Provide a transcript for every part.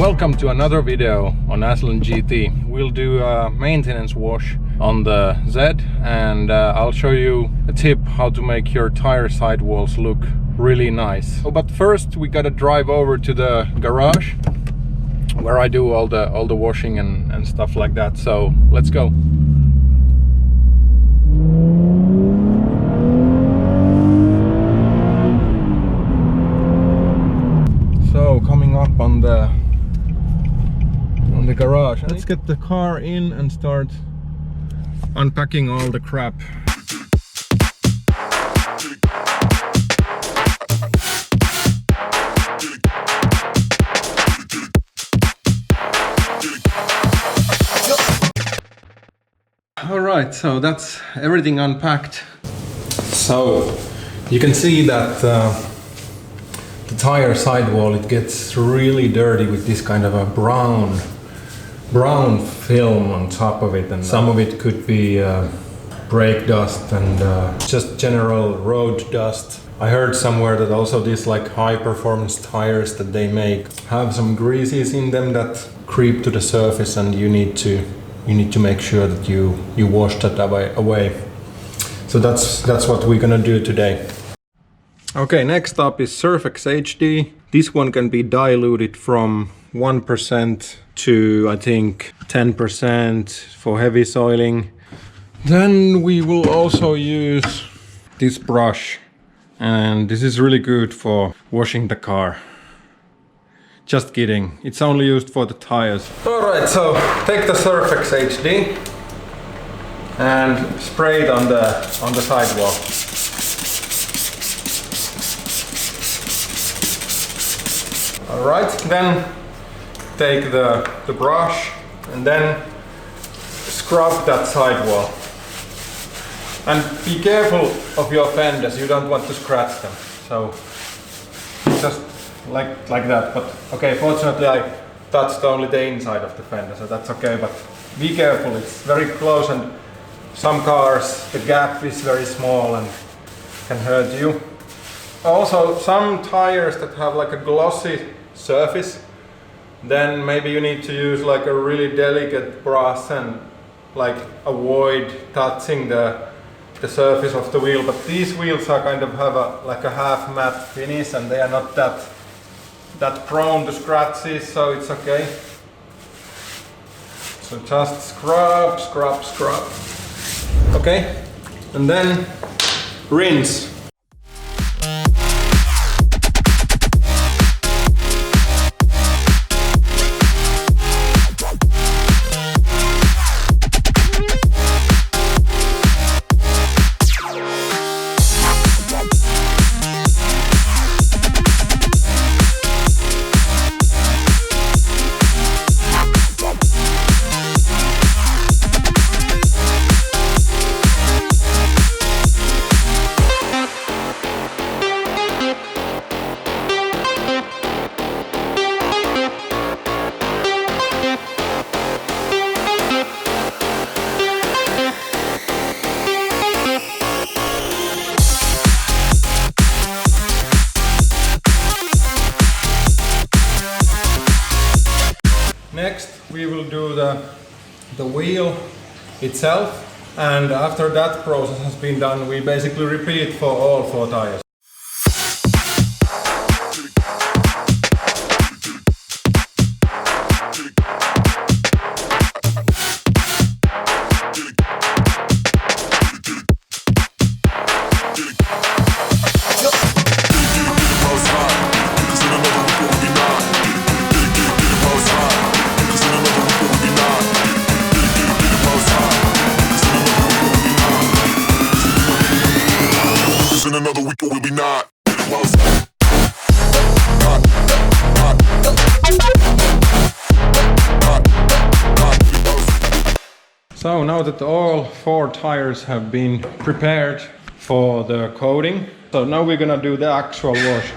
Welcome to another video on Aslan GT. We'll do a maintenance wash on the Z and I'll show you a tip how to make your tire sidewalls look really nice. Oh, but first we gotta drive over to the garage where I do all the washing and stuff like that. So let's go. So coming up on the garage, let's get the car in and start unpacking all the crap. Alright, so that's everything unpacked. So you can see that the tire sidewall, it gets really dirty with this kind of a brown film on top of it, and some of it could be brake dust and just general road dust. I heard somewhere that also these like high performance tires that they make have some greases in them that creep to the surface, and you need to make sure that you wash that away. So that's what we're gonna do today. Okay, next up is Surfex HD. This one can be diluted from 1% to I think 10% for heavy soiling. Then we will also use this brush, and this is really good for washing the car. Just kidding, it's only used for the tires. Alright, so take the Surfex HD and spray it on the sidewall. Alright, then take the brush and then scrub that sidewall. And be careful of your fenders, you don't want to scratch them. So just like that. But okay, fortunately I touched only the inside of the fender, so that's okay, but be careful, it's very close, and some cars the gap is very small and can hurt you. Also, some tires that have like a glossy surface, then maybe you need to use like a really delicate brush and like avoid touching the surface of the wheel. But these wheels are kind of have like a half matte finish, and they are not that prone to scratches, so it's okay. So just scrub. Okay, and then rinse. Next we will do the wheel itself, and after that process has been done, we basically repeat for all 4 tires. Another week or will be not. So now that all 4 tires have been prepared for the coating, so now we're gonna do the actual wash.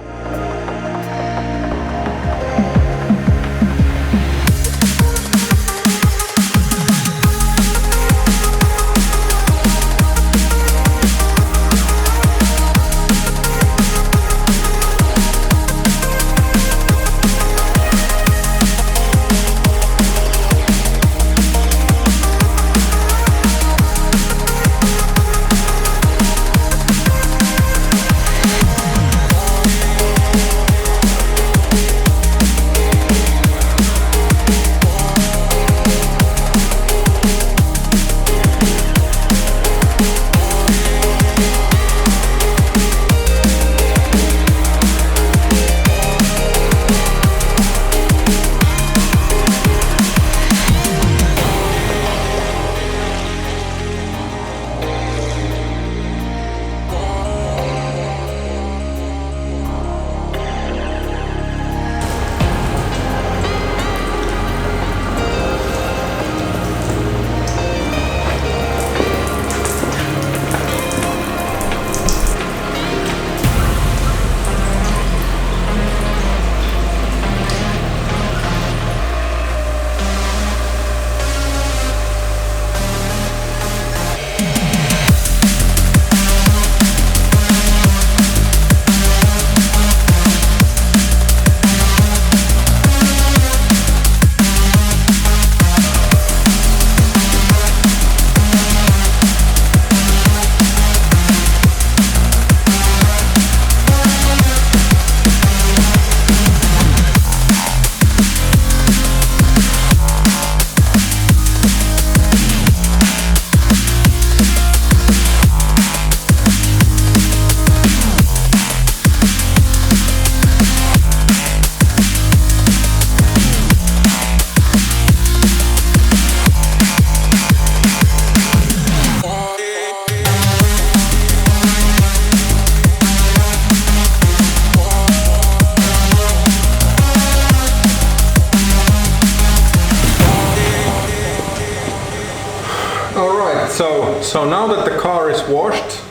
so now that the car is washed,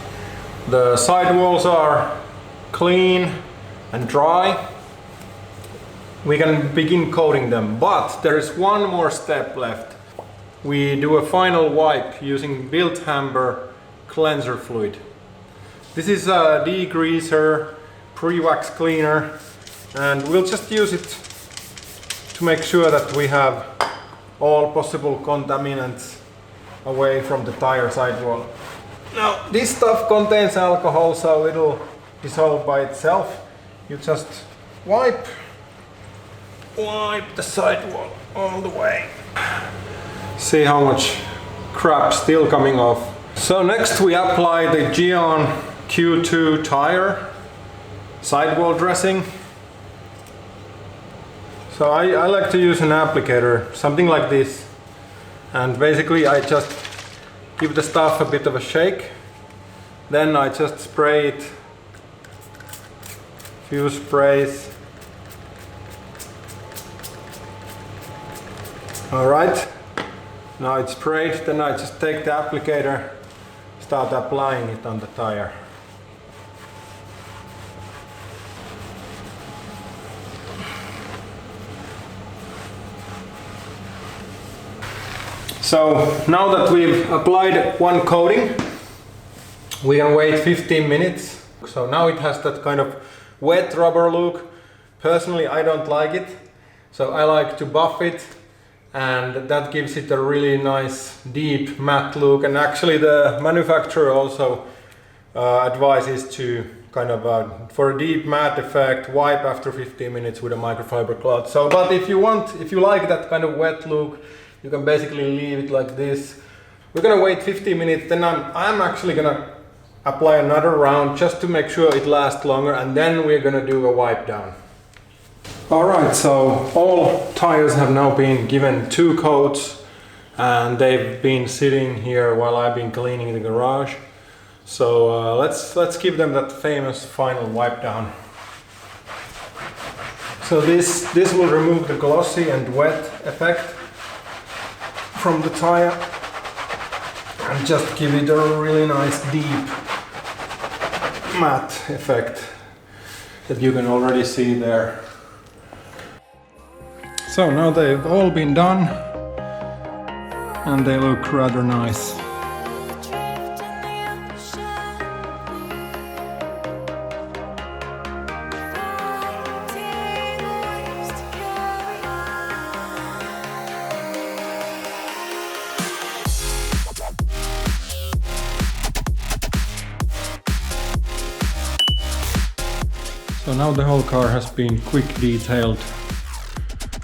the sidewalls are clean and dry, we can begin coating them. But there is one more step left. We do a final wipe using Built Amber cleanser fluid. This is a degreaser, pre-wax cleaner, and we'll just use it to make sure that we have all possible contaminants away from the tire sidewall. Now, this stuff contains alcohol, so it'll dissolve by itself. You just wipe the sidewall all the way. See how much crap still coming off. So next we apply the Gyeon Q2 Tire sidewall dressing. So I like to use an applicator, something like this, and basically I just give the stuff a bit of a shake, then I just spray it, few sprays. Alright, now it's sprayed, then I just take the applicator, start applying it on the tire. So now that we've applied one coating, we can wait 15 minutes. So now it has that kind of wet rubber look. Personally, I don't like it, so I like to buff it, and that gives it a really nice deep matte look. And actually the manufacturer also advises to kind of for a deep matte effect, wipe after 15 minutes with a microfiber cloth. So, but if you like that kind of wet look, you can basically leave it like this. We're gonna wait 15 minutes, then I'm actually gonna apply another round just to make sure it lasts longer, and then we're gonna do a wipe down. Alright, so all tires have now been given 2 coats, and they've been sitting here while I've been cleaning the garage. So let's give them that famous final wipe down. So this will remove the glossy and wet effect from the tire and just give it a really nice deep matte effect that you can already see there. So now they've all been done and they look rather nice. So now the whole car has been quick detailed.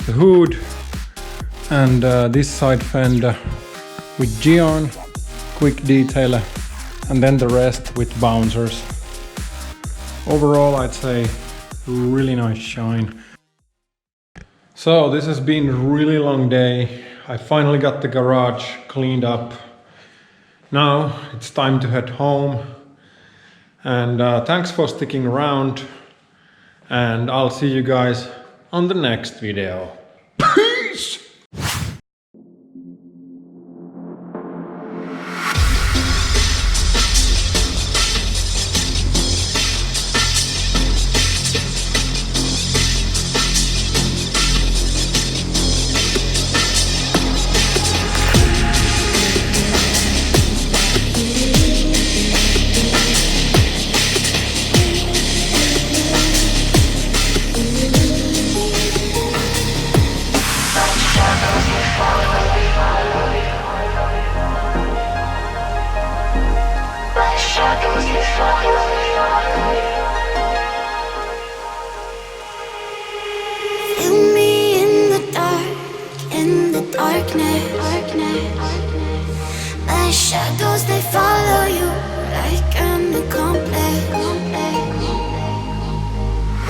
The hood and this side fender with Qyeon quick detailer, and then the rest with BOUNCE'S. Overall, I'd say really nice shine. So this has been a really long day. I finally got the garage cleaned up. Now it's time to head home, and thanks for sticking around, and I'll see you guys on the next video. Peace! Feel me in the darkness. My shadows, they follow you like an accomplice.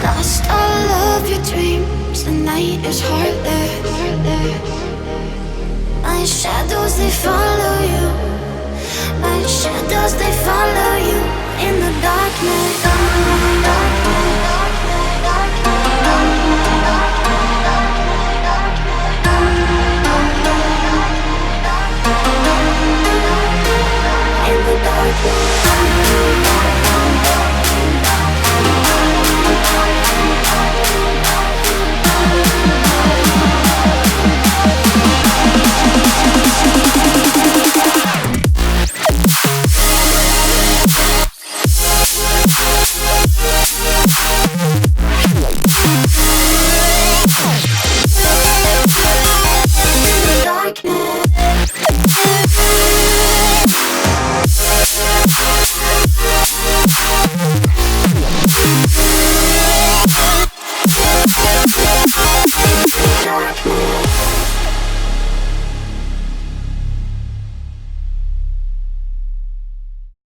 Lost all of your dreams, the night is heartless. My shadows, they follow you. My shadows, they follow you in the darkness.